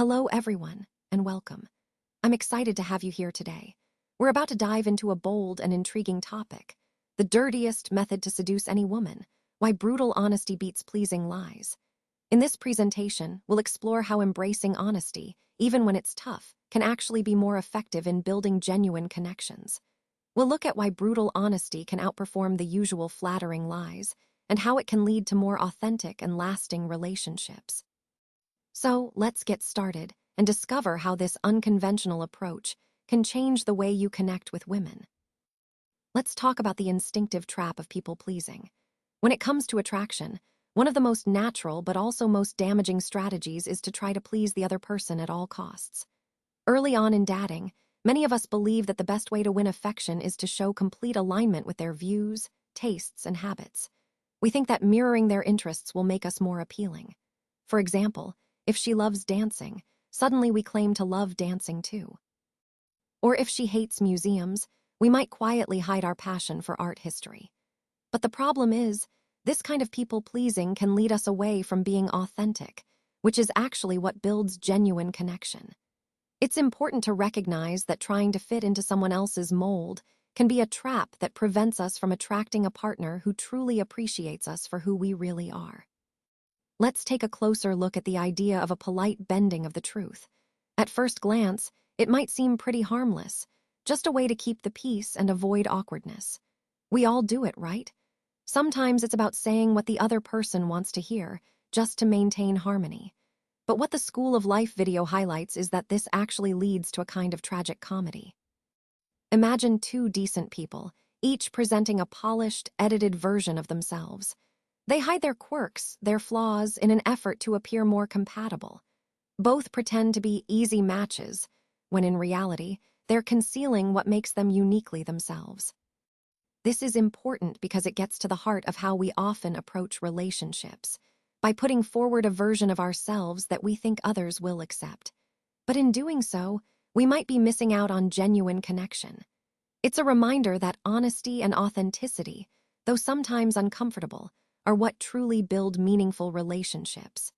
Hello, everyone, and welcome. I'm excited to have you here today. We're about to dive into a bold and intriguing topic: the dirtiest method to seduce any woman, why brutal honesty beats pleasing lies. In this presentation, we'll explore how embracing honesty, even when it's tough, can actually be more effective in building genuine connections. We'll look at why brutal honesty can outperform the usual flattering lies, and how it can lead to more authentic and lasting relationships. So let's get started and discover how this unconventional approach can change the way you connect with women. Let's talk about the instinctive trap of people-pleasing. When it comes to attraction, one of the most natural but also most damaging strategies is to try to please the other person at all costs. Early on in dating, many of us believe that the best way to win affection is to show complete alignment with their views, tastes, and habits. We think that mirroring their interests will make us more appealing. For example, if she loves dancing, suddenly we claim to love dancing too. Or if she hates museums, we might quietly hide our passion for art history. But the problem is, this kind of people-pleasing can lead us away from being authentic, which is actually what builds genuine connection. It's important to recognize that trying to fit into someone else's mold can be a trap that prevents us from attracting a partner who truly appreciates us for who we really are. Let's take a closer look at the idea of a polite bending of the truth. At first glance, it might seem pretty harmless, just a way to keep the peace and avoid awkwardness. We all do it, right? Sometimes it's about saying what the other person wants to hear, just to maintain harmony. But what the School of Life video highlights is that this actually leads to a kind of tragic comedy. Imagine two decent people, each presenting a polished, edited version of themselves. They hide their quirks, their flaws, in an effort to appear more compatible. Both pretend to be easy matches, when in reality, they're concealing what makes them uniquely themselves. This is important because it gets to the heart of how we often approach relationships, by putting forward a version of ourselves that we think others will accept. But in doing so, we might be missing out on genuine connection. It's a reminder that honesty and authenticity, though sometimes uncomfortable, are what truly build meaningful relationships.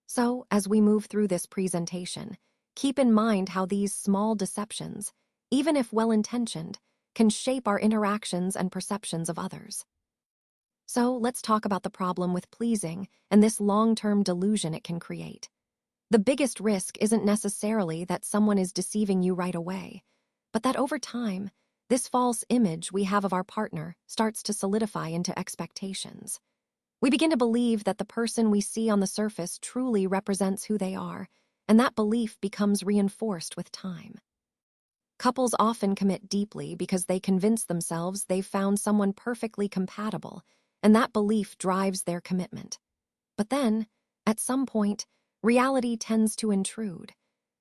So, as we move through this presentation, keep in mind how these small deceptions, even if well-intentioned, can shape our interactions and perceptions of others. So, let's talk about the problem with pleasing and this long-term delusion it can create. The biggest risk isn't necessarily that someone is deceiving you right away, but that over time, this false image we have of our partner starts to solidify into expectations. We begin to believe that the person we see on the surface truly represents who they are, and that belief becomes reinforced with time. Couples often commit deeply because they convince themselves they've found someone perfectly compatible, and that belief drives their commitment. But then, at some point, reality tends to intrude.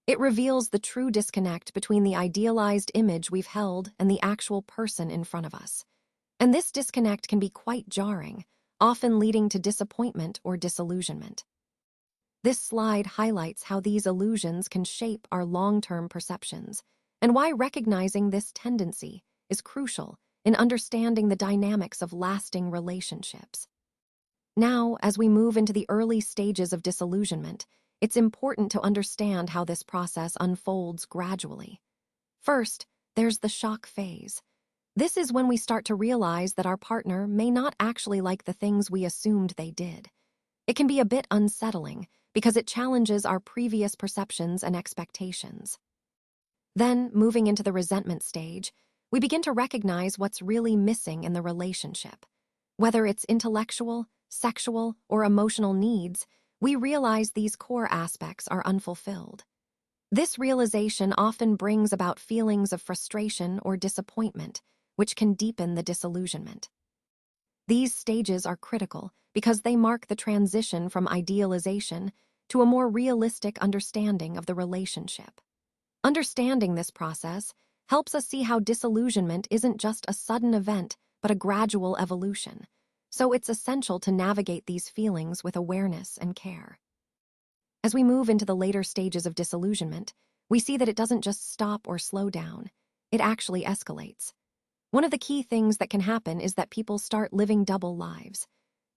It reveals the true disconnect between the idealized image we've held and the actual person in front of us. And this disconnect can be quite jarring, often leading to disappointment or disillusionment. This slide highlights how these illusions can shape our long-term perceptions, and why recognizing this tendency is crucial in understanding the dynamics of lasting relationships. Now, as we move into the early stages of disillusionment, it's important to understand how this process unfolds gradually. First, there's the shock phase. This is when we start to realize that our partner may not actually like the things we assumed they did. It can be a bit unsettling because it challenges our previous perceptions and expectations. Then, moving into the resentment stage, we begin to recognize what's really missing in the relationship. Whether it's intellectual, sexual, or emotional needs, we realize these core aspects are unfulfilled. This realization often brings about feelings of frustration or disappointment, which can deepen the disillusionment. These stages are critical because they mark the transition from idealization to a more realistic understanding of the relationship. Understanding this process helps us see how disillusionment isn't just a sudden event, but a gradual evolution. So it's essential to navigate these feelings with awareness and care. As we move into the later stages of disillusionment, we see that it doesn't just stop or slow down, it actually escalates. One of the key things that can happen is that people start living double lives.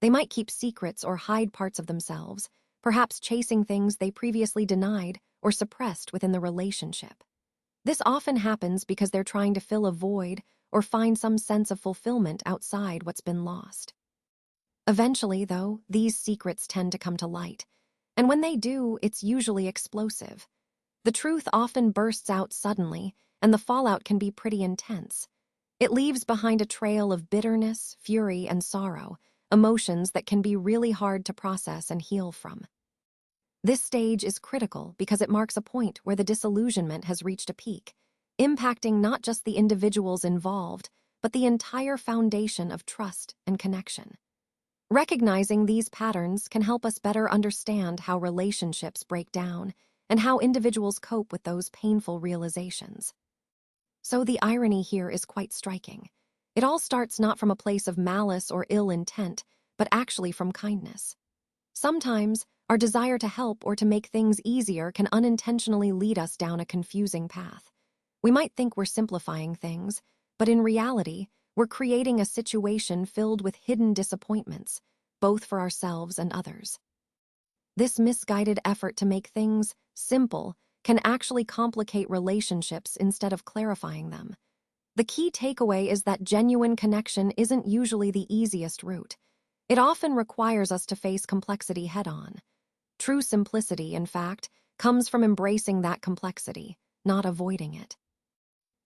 They might keep secrets or hide parts of themselves, perhaps chasing things they previously denied or suppressed within the relationship. This often happens because they're trying to fill a void or find some sense of fulfillment outside what's been lost. Eventually, though, these secrets tend to come to light, and when they do, it's usually explosive. The truth often bursts out suddenly, and the fallout can be pretty intense. It leaves behind a trail of bitterness, fury, and sorrow, emotions that can be really hard to process and heal from. This stage is critical because it marks a point where the disillusionment has reached a peak, impacting not just the individuals involved, but the entire foundation of trust and connection. Recognizing these patterns can help us better understand how relationships break down and how individuals cope with those painful realizations. So the irony here is quite striking. It all starts not from a place of malice or ill intent, but actually from kindness. Sometimes, our desire to help or to make things easier can unintentionally lead us down a confusing path. We might think we're simplifying things, but in reality, we're creating a situation filled with hidden disappointments, both for ourselves and others. This misguided effort to make things simple can actually complicate relationships instead of clarifying them. The key takeaway is that genuine connection isn't usually the easiest route. It often requires us to face complexity head-on. True simplicity, in fact, comes from embracing that complexity, not avoiding it.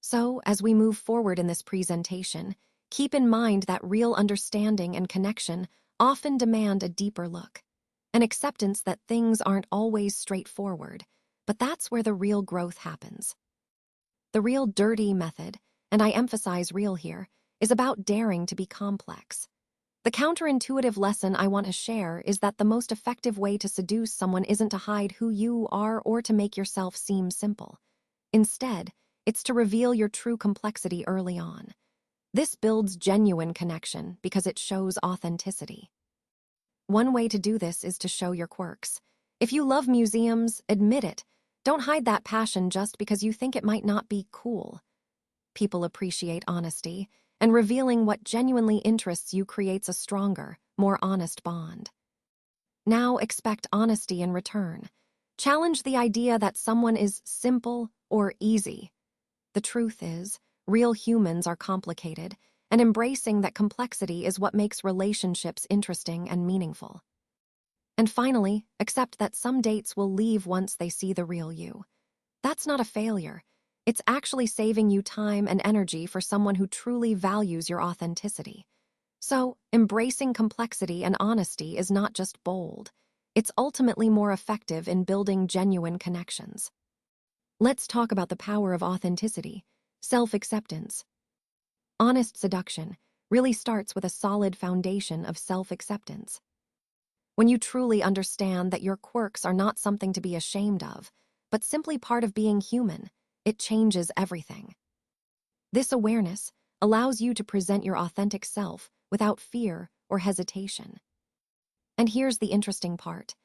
So, as we move forward in this presentation, keep in mind that real understanding and connection often demand a deeper look, an acceptance that things aren't always straightforward, but that's where the real growth happens. The real dirty method, and I emphasize real here, is about daring to be complex. The counterintuitive lesson I want to share is that the most effective way to seduce someone isn't to hide who you are or to make yourself seem simple. Instead, it's to reveal your true complexity early on. This builds genuine connection because it shows authenticity. One way to do this is to show your quirks. If you love museums, admit it. Don't hide that passion just because you think it might not be cool. People appreciate honesty, and revealing what genuinely interests you creates a stronger, more honest bond. Now expect honesty in return. Challenge the idea that someone is simple or easy. The truth is, real humans are complicated, and embracing that complexity is what makes relationships interesting and meaningful. And finally, accept that some dates will leave once they see the real you. That's not a failure. It's actually saving you time and energy for someone who truly values your authenticity. So, embracing complexity and honesty is not just bold. It's ultimately more effective in building genuine connections. Let's talk about the power of authenticity, self-acceptance. Honest seduction really starts with a solid foundation of self-acceptance. When you truly understand that your quirks are not something to be ashamed of, but simply part of being human, it changes everything. This awareness allows you to present your authentic self without fear or hesitation. And here's the interesting part.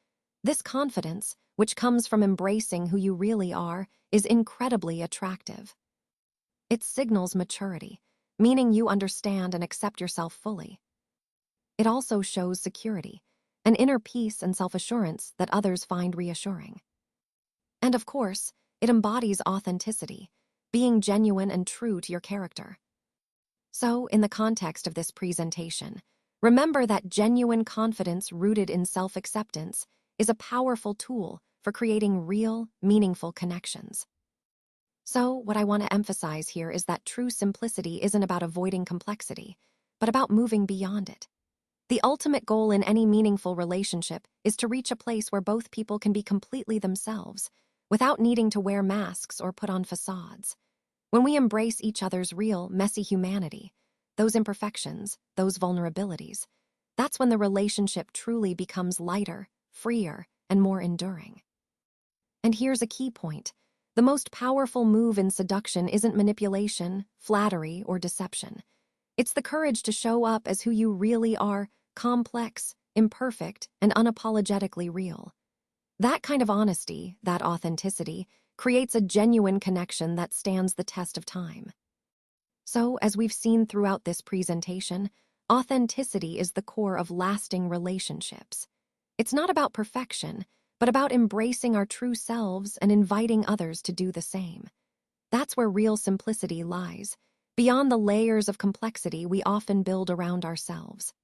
This confidence, which comes from embracing who you really are, is incredibly attractive. It signals maturity, meaning you understand and accept yourself fully. It also shows security, an inner peace and self-assurance that others find reassuring. And of course, it embodies authenticity, being genuine and true to your character. So, in the context of this presentation, remember that genuine confidence rooted in self-acceptance is a powerful tool for creating real, meaningful connections. So, what I want to emphasize here is that true simplicity isn't about avoiding complexity, but about moving beyond it. The ultimate goal in any meaningful relationship is to reach a place where both people can be completely themselves, without needing to wear masks or put on facades. When we embrace each other's real, messy humanity, those imperfections, those vulnerabilities, that's when the relationship truly becomes lighter, freer, and more enduring. And here's a key point. The most powerful move in seduction isn't manipulation, flattery, or deception. It's the courage to show up as who you really are, complex, imperfect, and unapologetically real. That kind of honesty, that authenticity, creates a genuine connection that stands the test of time. So, as we've seen throughout this presentation, authenticity is the core of lasting relationships. It's not about perfection, but about embracing our true selves and inviting others to do the same. That's where real simplicity lies, beyond the layers of complexity we often build around ourselves.